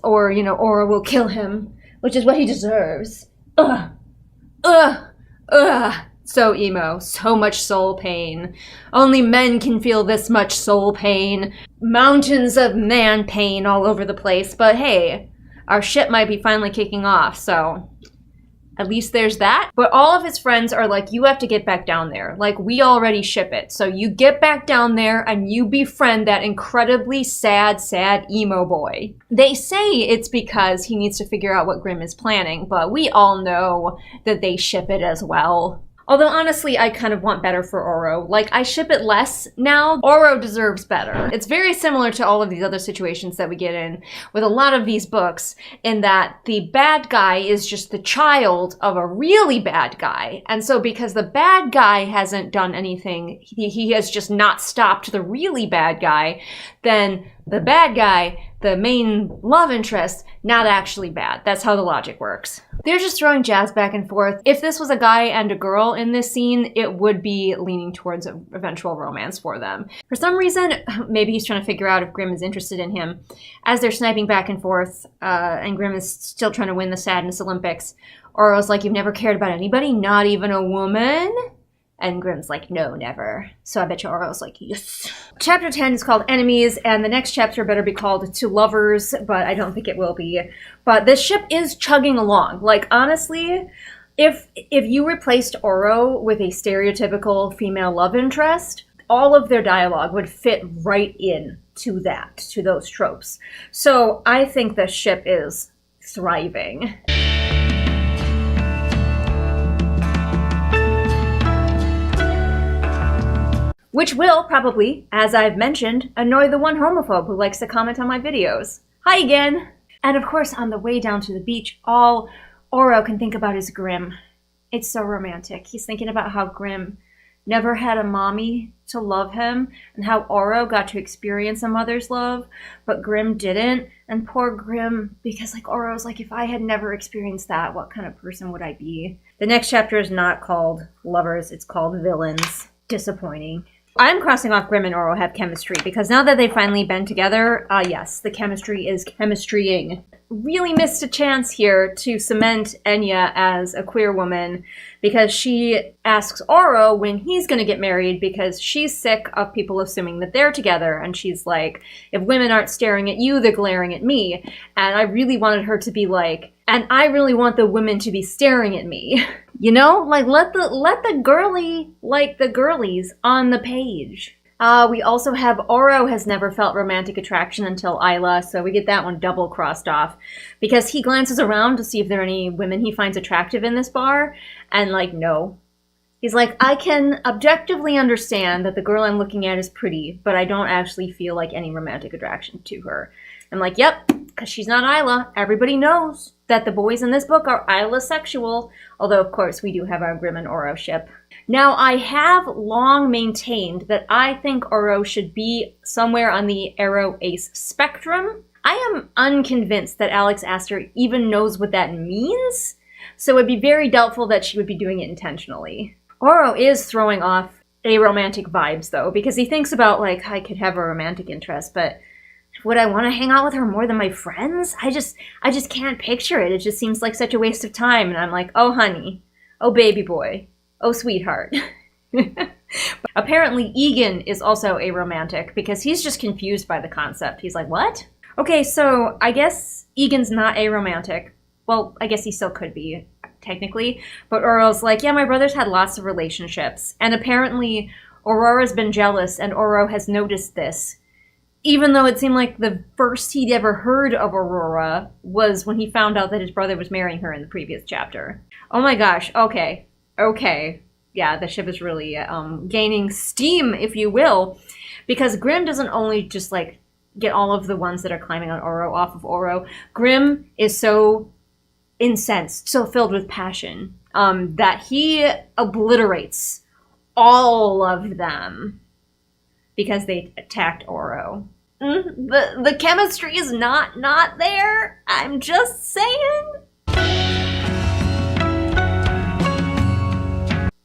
Or, Oro will kill him, which is what he deserves. Ugh. Ugh. Ugh. So emo. So much soul pain. Only men can feel this much soul pain. Mountains of man pain all over the place. But hey, our ship might be finally kicking off, so at least there's that. But all of his friends are like, you have to get back down there. Like, we already ship it. So you get back down there and you befriend that incredibly sad emo boy. They say it's because he needs to figure out what Grimm is planning, but we all know that they ship it as well. Although, honestly, I kind of want better for Oro. Like, I ship it less now. Oro deserves better. It's very similar to all of these other situations that we get in with a lot of these books, in that the bad guy is just the child of a really bad guy. And so because the bad guy hasn't done anything, he has just not stopped the really bad guy, then the bad guy, the main love interest, not actually bad. That's how the logic works. They're just throwing jabs back and forth. If this was a guy and a girl in this scene, it would be leaning towards an eventual romance for them. For some reason, maybe he's trying to figure out if Grimm is interested in him. As they're sniping back and forth, and Grimm is still trying to win the Sadness Olympics, Oro's like, you've never cared about anybody, not even a woman? And Grimm's like, no, never. So I bet you Oro's like, yes. Chapter 10 is called Enemies, and the next chapter better be called To Lovers, but I don't think it will be. But this ship is chugging along. Like, honestly, if you replaced Oro with a stereotypical female love interest, all of their dialogue would fit right in to that, to those tropes. So I think the ship is thriving. Which will probably, as I've mentioned, annoy the one homophobe who likes to comment on my videos. Hi again! And of course, on the way down to the beach, all Oro can think about is Grimm. It's so romantic. He's thinking about how Grimm never had a mommy to love him, and how Oro got to experience a mother's love, but Grimm didn't. And poor Grimm, because Oro's like, if I had never experienced that, what kind of person would I be? The next chapter is not called Lovers, it's called Villains. Disappointing. I'm crossing off Grimm and Oro have chemistry, because now that they've finally been together, yes, the chemistry is chemistrying. Really missed a chance here to cement Enya as a queer woman, because she asks Oro when he's going to get married, because she's sick of people assuming that they're together, and she's like, if women aren't staring at you, they're glaring at me. And I really wanted her to be like, and I really want the women to be staring at me. You know? Like, let the girly like the girlies on the page. We also have Oro has never felt romantic attraction until Isla, so we get that one double crossed off. Because he glances around to see if there are any women he finds attractive in this bar, and no. He's like, I can objectively understand that the girl I'm looking at is pretty, but I don't actually feel like any romantic attraction to her. I'm like, yep, because she's not Isla. Everybody knows that the boys in this book are Isla-sexual, although, of course, we do have our Grimm and Oro ship. Now, I have long maintained that I think Oro should be somewhere on the Aro-Ace spectrum. I am unconvinced that Alex Astor even knows what that means, so it'd be very doubtful that she would be doing it intentionally. Oro is throwing off aromantic vibes, though, because he thinks about, I could have a romantic interest, but would I want to hang out with her more than my friends? I just can't picture it. It just seems like such a waste of time. And I'm like, oh, honey. Oh, baby boy. Oh, sweetheart. Apparently, Egan is also aromantic because he's just confused by the concept. He's like, what? Okay, so I guess Egan's not aromantic. Well, I guess he still could be, technically. But Oro's like, yeah, my brother's had lots of relationships. And apparently, Aurora's been jealous, and Oro has noticed this. Even though it seemed like the first he'd ever heard of Aurora was when he found out that his brother was marrying her in the previous chapter. Oh my gosh, okay. Yeah, the ship is really gaining steam, if you will, because Grimm doesn't only just, get all of the ones that are climbing on Oro off of Oro. Grimm is so incensed, so filled with passion, that he obliterates all of them because they attacked Oro. The chemistry is not there. I'm just saying.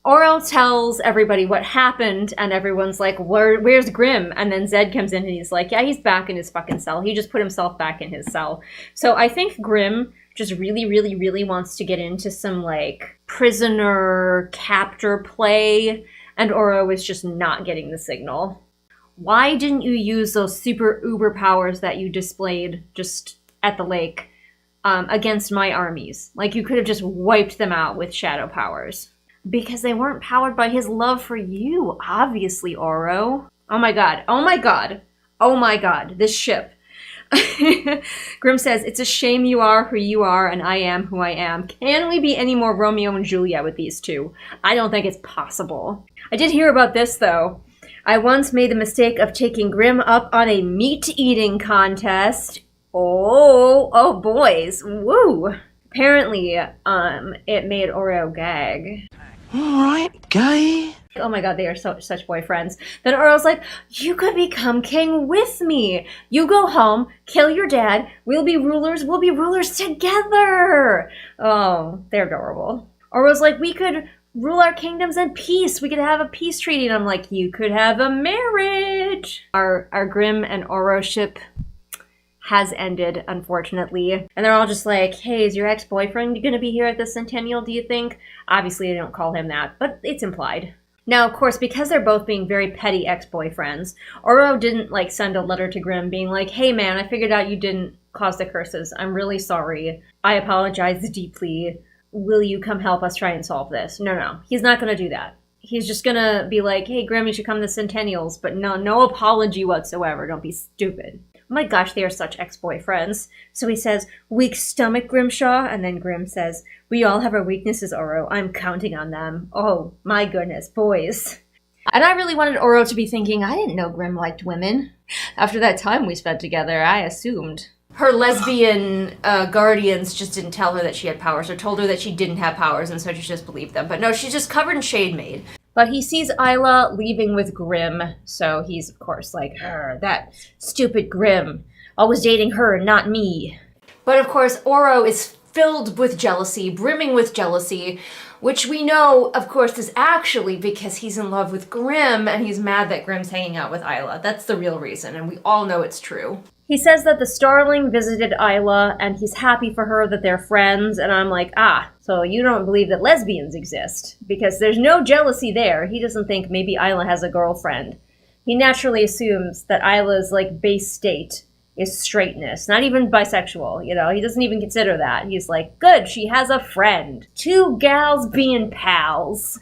Oro tells everybody what happened, and everyone's like, where's Grimm? And then Zed comes in and he's like, yeah, he's back in his fucking cell. He just put himself back in his cell. So I think Grimm just really, really, really wants to get into some, like, prisoner-captor play, and Oro is just not getting the signal. Why didn't you use those super uber powers that you displayed just at the lake against my armies? Like, you could have just wiped them out with shadow powers. Because they weren't powered by his love for you, obviously, Oro. Oh my god, oh my god, oh my god, this ship. Grimm says, it's a shame you are who you are and I am who I am. Can we be any more Romeo and Juliet with these two? I don't think it's possible. I did hear about this, though. I once made the mistake of taking Grimm up on a meat-eating contest. Oh, boys, woo. Apparently, it made Oro gag. Alright, gay. Oh my god, they are such boyfriends. Then Oro's like, you could become king with me. You go home, kill your dad, we'll be rulers together. Oh, they're adorable. Oro's like, we could rule our kingdoms in peace. We could have a peace treaty. And I'm like, you could have a marriage. Our Grimm and Oro ship has ended, unfortunately. And they're all just like, hey, is your ex-boyfriend gonna be here at the Centennial, do you think? Obviously, they don't call him that, but it's implied. Now, of course, because they're both being very petty ex-boyfriends, Oro didn't, like, send a letter to Grimm being like, hey, man, I figured out you didn't cause the curses. I'm really sorry. I apologize deeply. Will you come help us try and solve this? No, he's not gonna do that. He's just gonna be like, hey, Grimm, you should come to Centennials, but no apology whatsoever. Don't be stupid. Oh my gosh, they are such ex-boyfriends. So he says, weak stomach, Grimshaw. And then Grimm says, we all have our weaknesses, Oro. I'm counting on them. Oh, my goodness, boys. And I really wanted Oro to be thinking, I didn't know Grimm liked women. After that time we spent together, I assumed. Her lesbian guardians just didn't tell her that she had powers, or told her that she didn't have powers, and so she just believed them. But no, she's just covered in shade maid. But he sees Isla leaving with Grimm, so he's, of course, like, that stupid Grimm. Always dating her, not me. But, of course, Oro is filled with jealousy, brimming with jealousy, which we know, of course, is actually because he's in love with Grimm, and he's mad that Grimm's hanging out with Isla. That's the real reason, and we all know it's true. He says that the Starling visited Isla, and he's happy for her that they're friends, and I'm like, so you don't believe that lesbians exist, because there's no jealousy there. He doesn't think maybe Isla has a girlfriend. He naturally assumes that Isla's, like, base state is straightness, not even bisexual, you know? He doesn't even consider that. He's like, good, she has a friend. Two gals being pals.